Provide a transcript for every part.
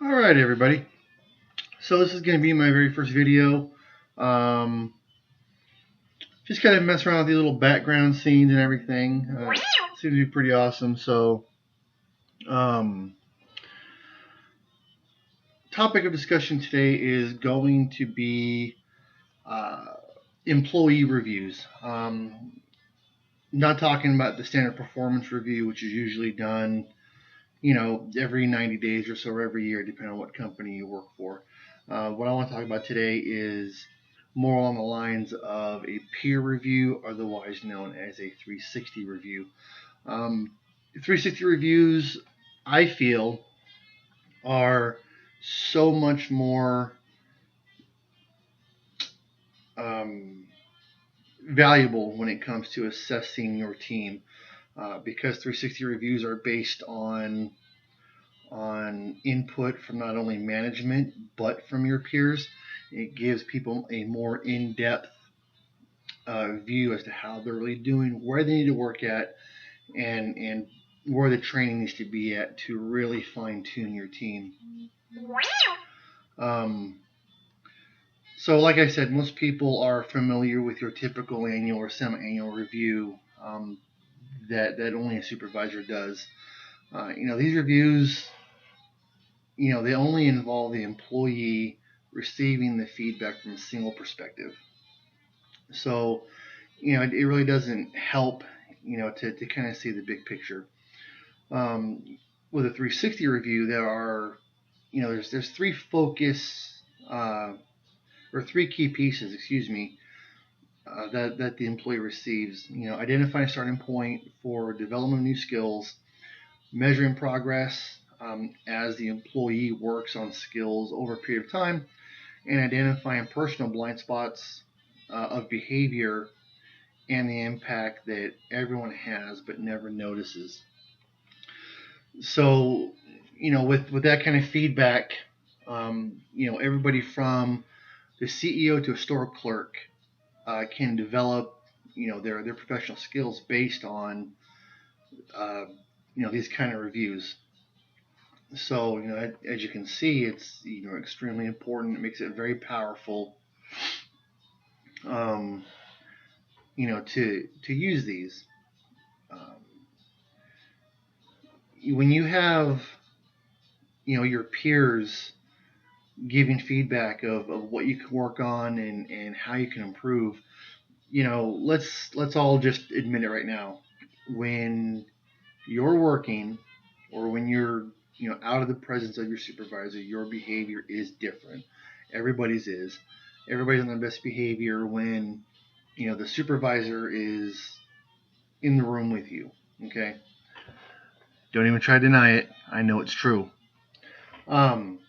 All right, everybody. So this is going to be my very first video. Um, just kind of mess around with the little background scenes and everything. Seems to be pretty awesome. So, um, topic of discussion today is going to be uh, employee reviews. Not talking about the standard performance review, which is usually done, every 90 days or so, or every year, depending on what company you work for. What I want to talk about today is more along the lines of a peer review, otherwise known as a 360 review. 360 reviews, I feel, are so much more um, valuable when it comes to assessing your team, because 360 reviews are based on input from not only management but from your peers. It gives people a more in-depth view as to how they're really doing, where they need to work at, and where the training needs to be at to really fine tune your team. Um, so, like I said, most people are familiar with your typical annual or semi-annual review that only a supervisor does. These reviews, they only involve the employee receiving the feedback from a single perspective. So, it really doesn't help, to kind of see the big picture. With a 360 review, there's three focus or three key pieces, excuse me, that the employee receives. Identifying a starting point for development of new skills, measuring progress as the employee works on skills over a period of time, and identifying personal blind spots of behavior and the impact that everyone has but never notices. So, with that kind of feedback, everybody from the CEO to a store clerk can develop, their professional skills based on, these kind of reviews. So, as you can see, it's extremely important. It makes it very powerful, um, to use these. Um, when you have, your peers giving feedback of what you can work on and how you can improve, let's all just admit it right now. When you're working or when you're out of the presence of your supervisor, your behavior is different. Everybody's is. Everybody's on their best behavior when the supervisor is in the room with you. Okay, don't even try to deny it. I know it's true. Um,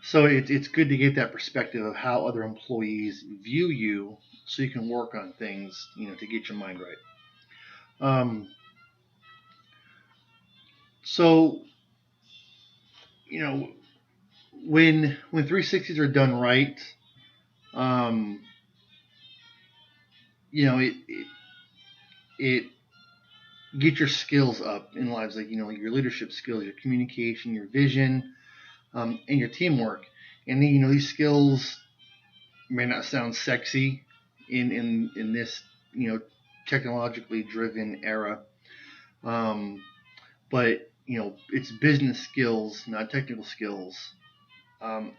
so it's good to get that perspective of how other employees view you, so you can work on things, to get your mind right. So you know when 360s are done right, um, it get your skills up in lives, like your leadership skills, your communication, your vision, and your teamwork. And then, these skills may not sound sexy in this technologically driven era, um, but it's business skills, not technical skills,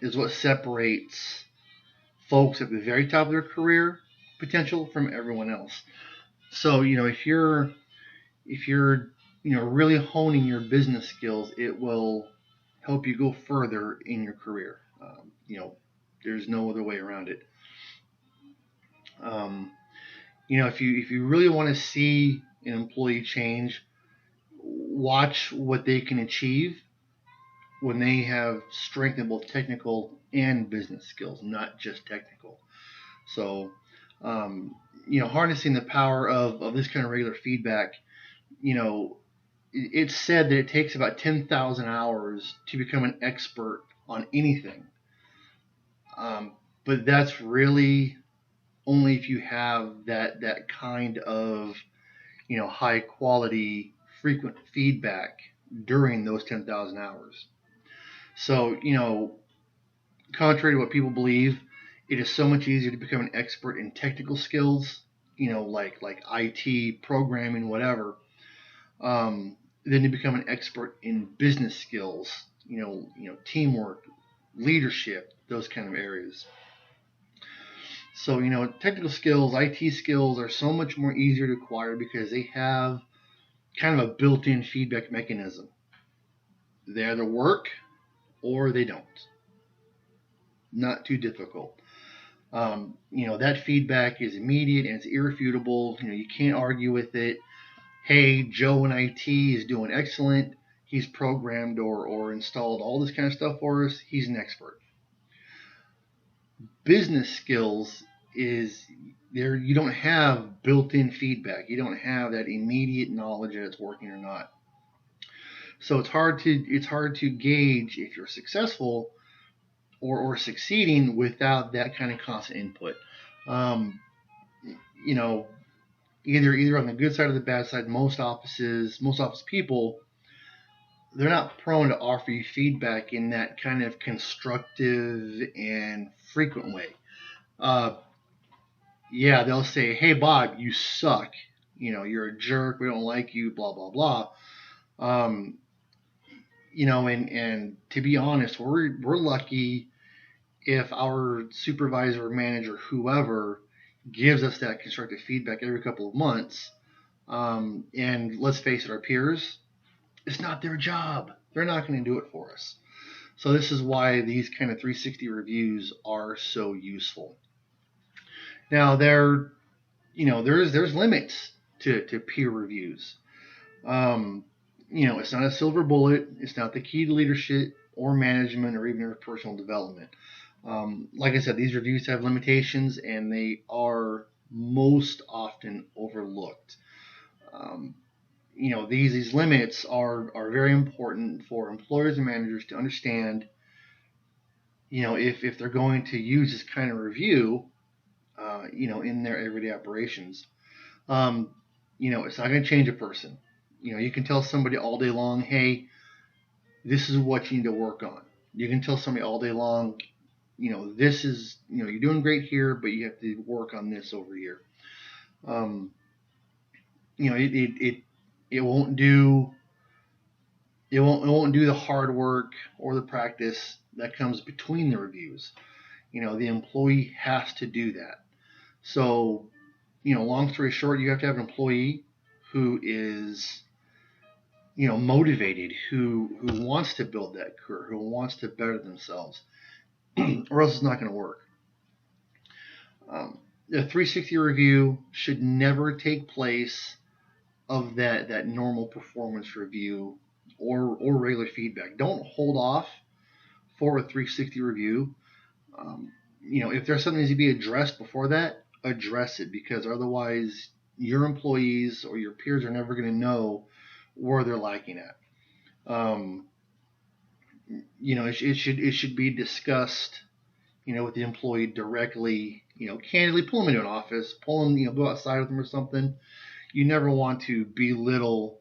is what separates folks at the very top of their career potential from everyone else. So if you're really honing your business skills, it will help you go further in your career. There's no other way around it. Um, if you really want to see an employee change, watch what they can achieve when they have strengthened both technical and business skills, not just technical. So, harnessing the power of this kind of regular feedback, it's said that it takes about 10,000 hours to become an expert on anything. But that's really only if you have that kind of high quality frequent feedback during those 10,000 hours. So, contrary to what people believe, it is so much easier to become an expert in technical skills, like IT, programming, whatever, than to become an expert in business skills, teamwork, leadership, those kind of areas. So, technical skills, IT skills are so much more easier to acquire because they have kind of a built-in feedback mechanism. They either work or they don't. Not too difficult. That feedback is immediate and it's irrefutable. You can't argue with it. Hey, Joe in IT is doing excellent. He's programmed or installed all this kind of stuff for us. He's an expert. Business skills is there. You don't have built-in feedback. You don't have that immediate knowledge that it's working or not. So it's hard to gauge if you're successful or succeeding without that kind of constant input. Um, you know, either on the good side or the bad side, most office people, they're not prone to offer you feedback in that kind of constructive and frequent way. Uh, yeah, they'll say, "Hey, Bob, you suck. You're a jerk. We don't like you. Blah blah blah." Um, and to be honest, we're lucky if our supervisor, manager, whoever gives us that constructive feedback every couple of months. And let's face it, our peers, it's not their job. They're not going to do it for us. So this is why these kind of 360 reviews are so useful. Now there's limits to peer reviews. It's not a silver bullet. It's not the key to leadership or management or even personal development. Like I said, these reviews have limitations and they are most often overlooked. Um, these limits are very important for employers and managers to understand. If they're going to use this kind of review, in their everyday operations. Um, it's not going to change a person. You can tell somebody all day long, hey, this is what you need to work on. You can tell somebody all day long, this is, you're doing great here, but you have to work on this over here. Um, it won't do the hard work or the practice that comes between the reviews. The employee has to do that. So, long story short, you have to have an employee who is, motivated, who wants to build that career, who wants to better themselves, or else it's not going to work. The 360 review should never take place of that normal performance review or regular feedback. Don't hold off for a 360 review. If there's something that needs to be addressed before that, address it, because otherwise your employees or your peers are never going to know where they're lacking at. It should be discussed, with the employee directly, candidly. Pull them into an office, pull them, go outside with them or something. You never want to belittle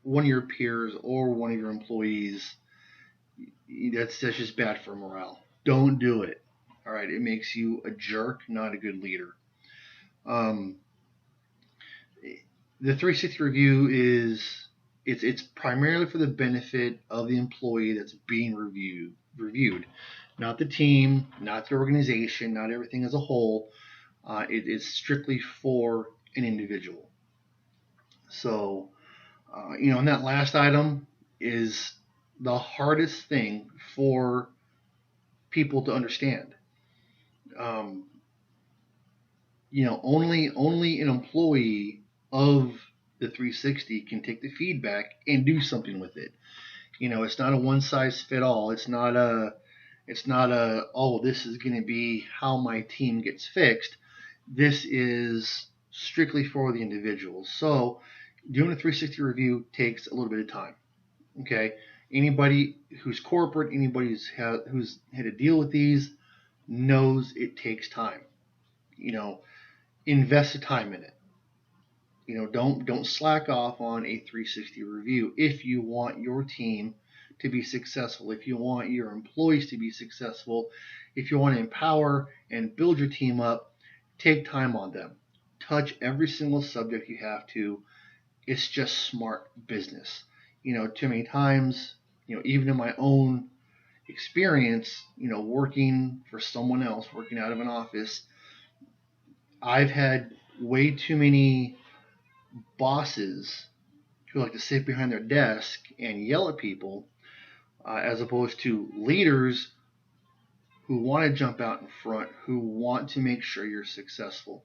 one of your peers or one of your employees. That's just bad for morale. Don't do it. All right, it makes you a jerk, not a good leader. Um, the 360 review it's primarily for the benefit of the employee that's being reviewed, not the team, not the organization, not everything as a whole. It is strictly for an individual. So, and that last item is the hardest thing for people to understand. Um, only an employee of the 360 can take the feedback and do something with it. It's not a one size fit all. It's not a oh, this is going to be how my team gets fixed. This is strictly for the individuals. So doing a 360 review takes a little bit of time. Okay, anybody who's corporate, anybody who's had to deal with these knows it takes time. Invest the time in it. Don't slack off on a 360 review if you want your team to be successful, if you want your employees to be successful, if you want to empower and build your team up, take time on them. Touch every single subject you have to. It's just smart business. Too many times, even in my own experience, working for someone else, working out of an office, I've had way too many bosses who like to sit behind their desk and yell at people, as opposed to leaders who want to jump out in front, who want to make sure you're successful.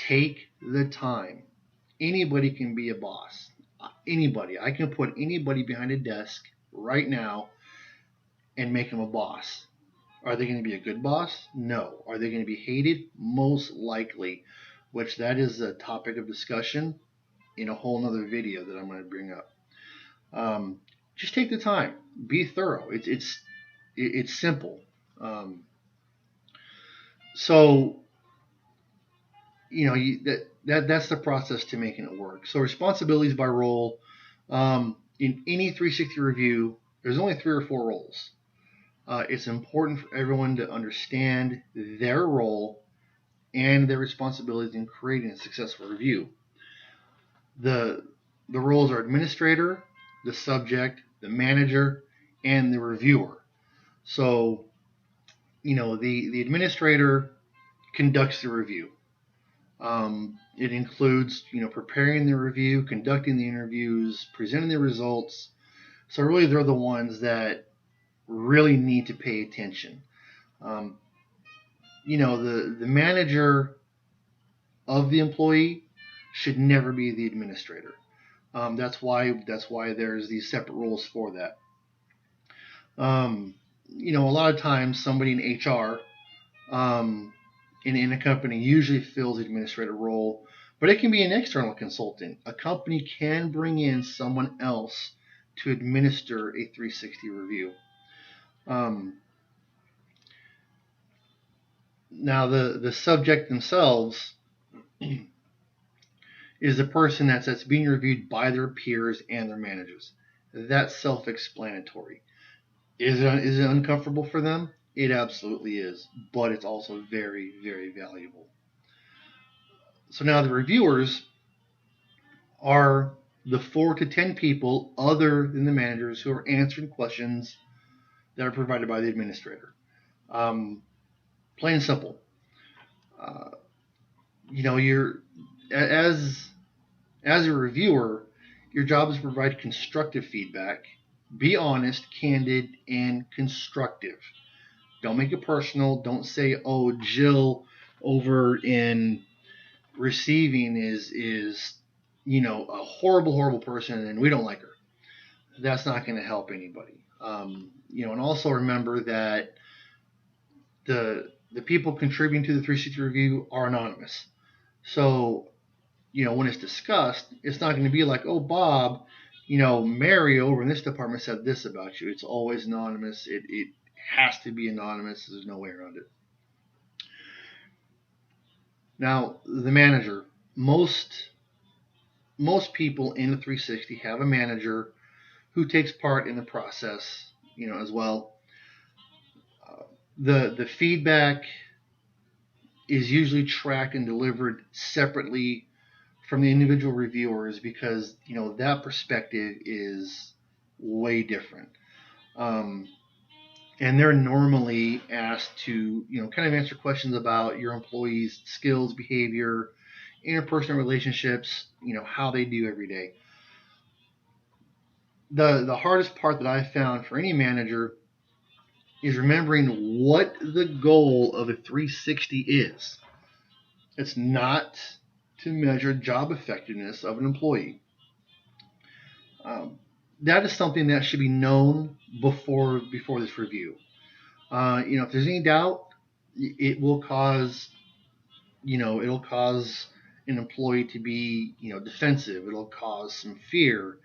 Take the time. Anybody can be a boss. Anybody. I can put anybody behind a desk right now and make them a boss. Are they going to be a good boss? No. Are they going to be hated? Most likely, which that is a topic of discussion in a whole nother video that I'm going to bring up. Just take the time. Be thorough. It's simple. So that's the process to making it work. So responsibilities by role. In any 360 review, there's only 3 or 4 roles. It's important for everyone to understand their role and their responsibilities in creating a successful review. The roles are administrator, the subject, the manager, and the reviewer. So, the administrator conducts the review. It includes, preparing the review, conducting the interviews, presenting the results. So really, they're the ones that really need to pay attention. The manager of the employee should never be the administrator. That's why there's these separate roles for that. A lot of times somebody in HR in a company usually fills the administrator role, but it can be an external consultant. A company can bring in someone else to administer a 360 review. Now the subject themselves is the person that's being reviewed by their peers and their managers. That's self-explanatory. Is it uncomfortable for them? It absolutely is, but it's also very, very valuable. So now the reviewers are the 4 to 10 people other than the managers who are answering questions that are provided by the administrator. Plain and simple. You're as a reviewer, your job is to provide constructive feedback. Be honest, candid, and constructive. Don't make it personal. Don't say, "Oh, Jill over in receiving is a horrible person, and we don't like her." That's not going to help anybody. And also remember that the people contributing to the 360 review are anonymous. So, when it's discussed, it's not going to be like, "Oh, Bob, Mary over in this department said this about you." It's always anonymous. It has to be anonymous. There's no way around it. Now, the manager. Most people in the 360 have a manager who takes part in the process, as well. The feedback is usually tracked and delivered separately from the individual reviewers because that perspective is way different. And they're normally asked to kind of answer questions about your employees' skills, behavior, interpersonal relationships, how they do every day. The hardest part that I found for any manager is remembering what the goal of a 360 is. It's not to measure job effectiveness of an employee. That is something that should be known before this review. If there's any doubt, it will cause an employee to be defensive. It'll cause some fear,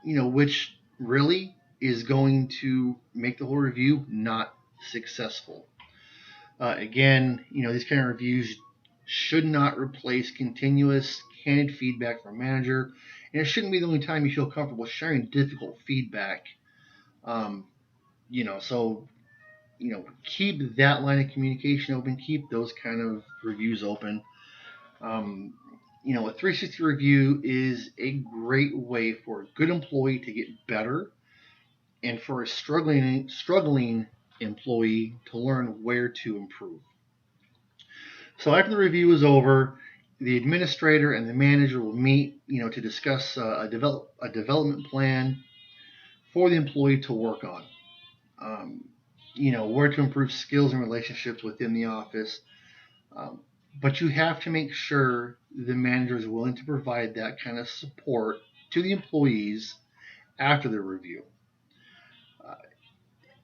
which really is going to make the whole review not successful. Again, these kind of reviews should not replace continuous candid feedback from a manager And it shouldn't be the only time you feel comfortable sharing difficult feedback. Um, so keep that line of communication open. Keep those kind of reviews open. Um, a 360 review is a great way for a good employee to get better, and for a struggling employee to learn where to improve. So after the review is over, the administrator and the manager will meet, to discuss a development plan for the employee to work on. Um, where to improve skills and relationships within the office. Um, but you have to make sure the manager is willing to provide that kind of support to the employees after the review.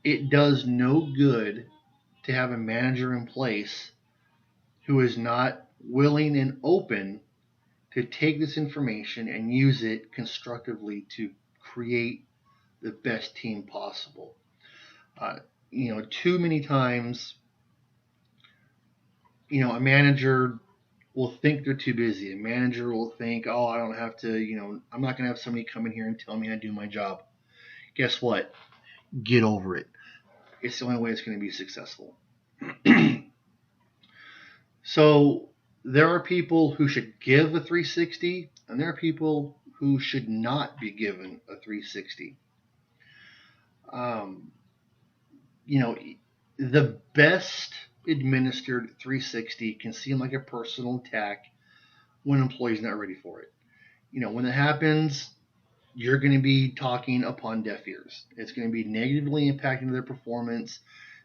It does no good to have a manager in place who is not willing and open to take this information and use it constructively to create the best team possible. Too many times, a manager will think they're too busy. A manager will think, oh, I don't have to, I'm not going to have somebody come in here and tell me how to do my job. Guess what? Get over it. It's the only way it's going to be successful. So there are people who should give a 360, and there are people who should not be given a 360. The best administered 360 can seem like a personal attack when an employee's not ready for it. When it happens, you're going to be talking upon deaf ears. It's going to be negatively impacting their performance.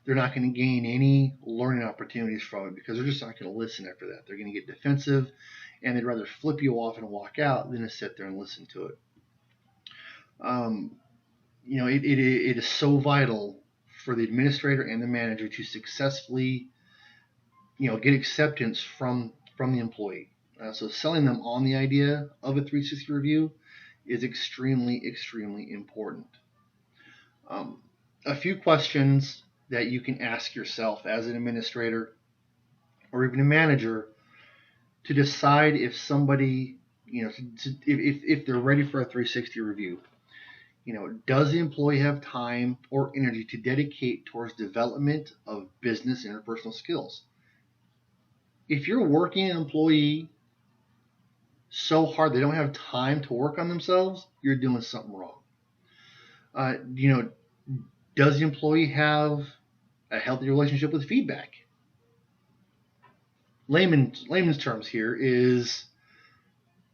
They're not going to gain any learning opportunities from it because they're just not going to listen after that. They're going to get defensive, and they'd rather flip you off and walk out than to sit there and listen to it. It is so vital for the administrator and the manager to successfully, get acceptance from the employee. So selling them on the idea of a 360 review is extremely, extremely important. A few questions that you can ask yourself as an administrator or even a manager to decide if somebody, if they're ready for a 360 review. Does the employee have time or energy to dedicate towards development of business interpersonal skills? If you're working an employee so hard they don't have time to work on themselves, you're doing something wrong. Does the employee have a healthy relationship with feedback? Layman's terms here is,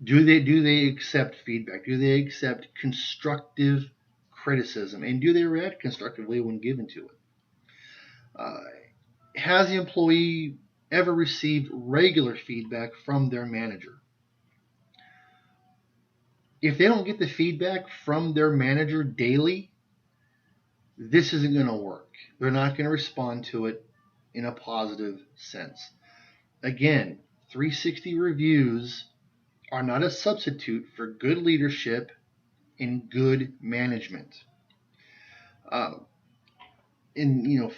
do they accept feedback? Do they accept constructive criticism? And do they react constructively when given to it? Has the employee ever received regular feedback from their manager? If they don't get the feedback from their manager daily, this isn't going to work. They're not going to respond to it in a positive sense. Again, 360 reviews are not a substitute for good leadership and good management.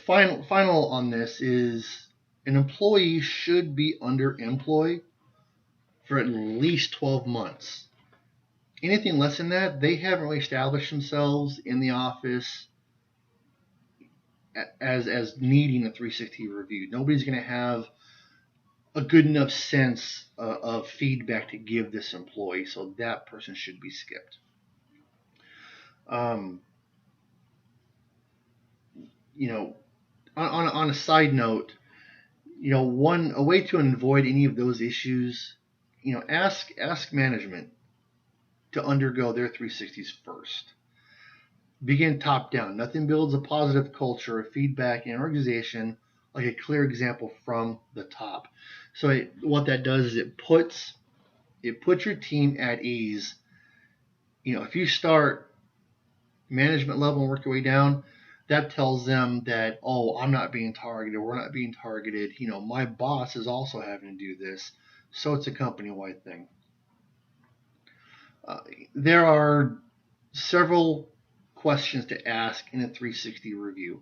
Final on this is an employee should be underemployed for at least 12 months. Anything less than that, they haven't really established themselves in the office as needing a 360 review. Nobody's going to have a good enough sense of feedback to give this employee, so that person should be skipped. On a side note, a way to avoid any of those issues, ask management to undergo their 360s first. Begin top down. Nothing builds a positive culture of feedback in an organization like a clear example from the top. So what that does is it puts your team at ease. If you start management level and work your way down, that tells them that, oh, I'm not being targeted, we're not being targeted. My boss is also having to do this, so it's a company-wide thing. There are several questions to ask in a 360 review.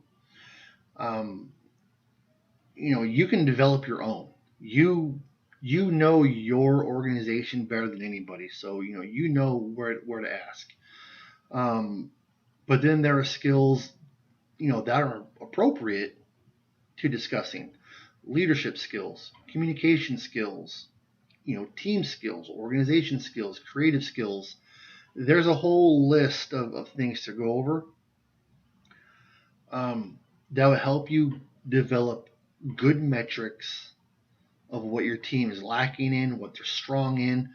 You can develop your own. You You know your organization better than anybody, so you know where to ask. Um, but then there are skills that are appropriate to discussing: leadership skills, communication skills, team skills, organization skills, creative skills. There's a whole list of things to go over that will help you develop good metrics of what your team is lacking in, what they're strong in.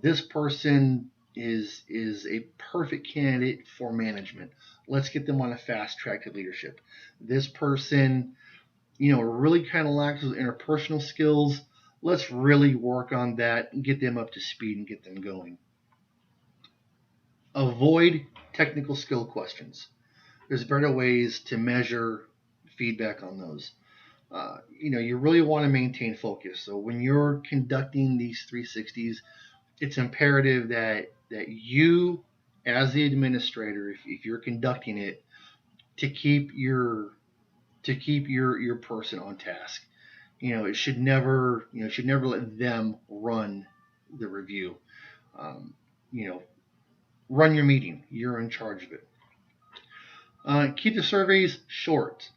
This person is a perfect candidate for management. Let's get them on a fast track to leadership. This person, really kind of lacks those interpersonal skills. Let's really work on that and get them up to speed and get them going. Avoid technical skill questions. There's better ways to measure feedback on those. You really want to maintain focus. So when you're conducting these 360s, it's imperative that you, as the administrator, if you're conducting it, to keep your person on task. It should never let them run the review. Um, you know, Run your meeting. You're in charge of it. Keep the surveys short.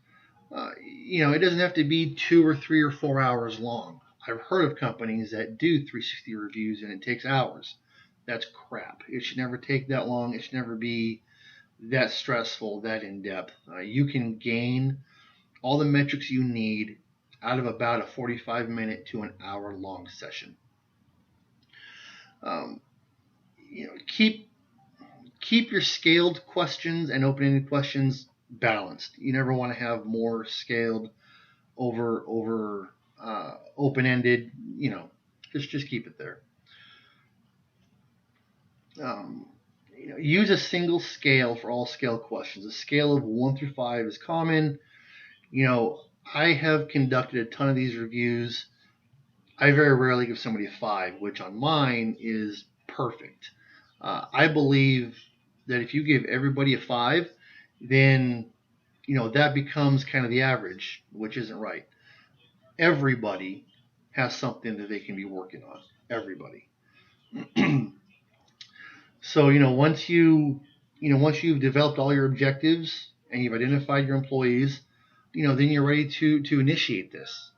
It doesn't have to be 2 or 3 or 4 hours long. I've heard of companies that do 360 reviews and it takes hours. That's crap. It should never take that long. It should never be that stressful, that in depth. You can gain all the metrics you need out of about a 45-minute to an hour long session. Um, keep your scaled questions and open-ended questions balanced. You never want to have more scaled over open-ended. Just keep it there. Use a single scale for all scale questions. A scale of 1 through 5 is common. I have conducted a ton of these reviews. I very rarely give somebody a 5, which on mine is perfect. I believe that if you give everybody a 5, then that becomes kind of the average, which isn't right. Everybody has something that they can be working on. Everybody. So once you've developed all your objectives and you've identified your employees, then you're ready to initiate this.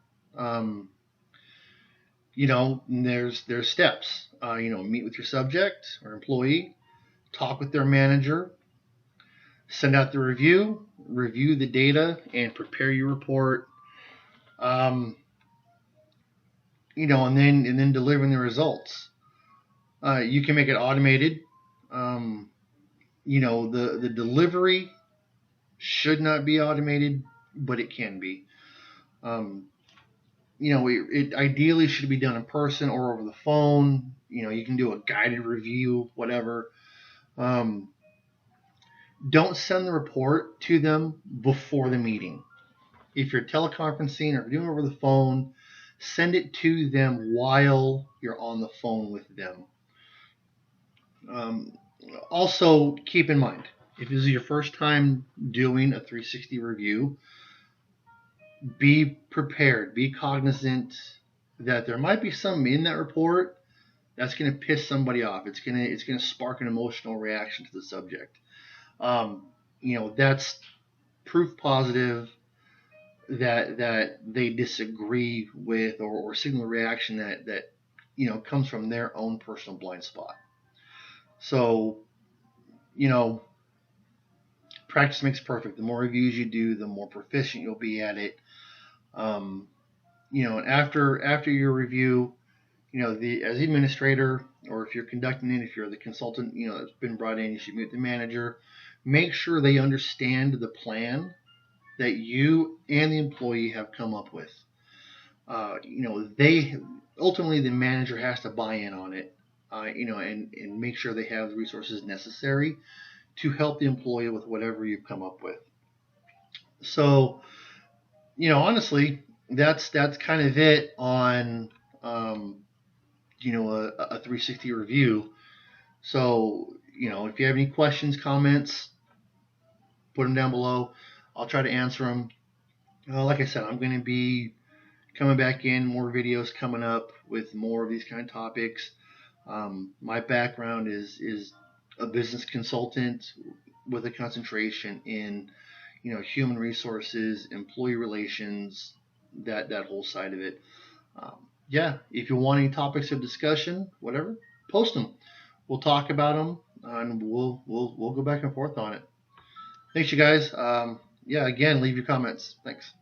There's steps. Meet with your subject or employee, talk with their manager, send out the review the data, and prepare your report. And then delivering the results. You can make it automated. The delivery should not be automated, but it can be. It ideally should be done in person or over the phone. You can do a guided review, whatever. Don't send the report to them before the meeting. If you're teleconferencing or doing it over the phone, send it to them while you're on the phone with them. Also, keep in mind, if this is your first time doing a 360 review, be prepared, be cognizant that there might be something in that report that's going to piss somebody off. It's going to spark an emotional reaction to the subject. That's proof positive that they disagree with or signal a reaction that comes from their own personal blind spot. So, practice makes perfect. The more reviews you do, the more proficient you'll be at it. And after your review, as the administrator, or if you're conducting it, if you're the consultant, that's been brought in, you should meet with the manager. Make sure they understand the plan that you and the employee have come up with. They ultimately, the manager has to buy in on it, and make sure they have the resources necessary to help the employee with whatever you've come up with. So, honestly, that's kind of it on a 360 review. So, if you have any questions, comments, put them down below. I'll try to answer them. Like I said, I'm going to be coming back in, more videos coming up with more of these kind of topics. My background is a business consultant with a concentration in human resources, employee relations, that whole side of it. Yeah, if you want any topics of discussion, whatever, post them. We'll talk about them, and we'll go back and forth on it. Thanks, you guys. Yeah, again, leave your comments. Thanks.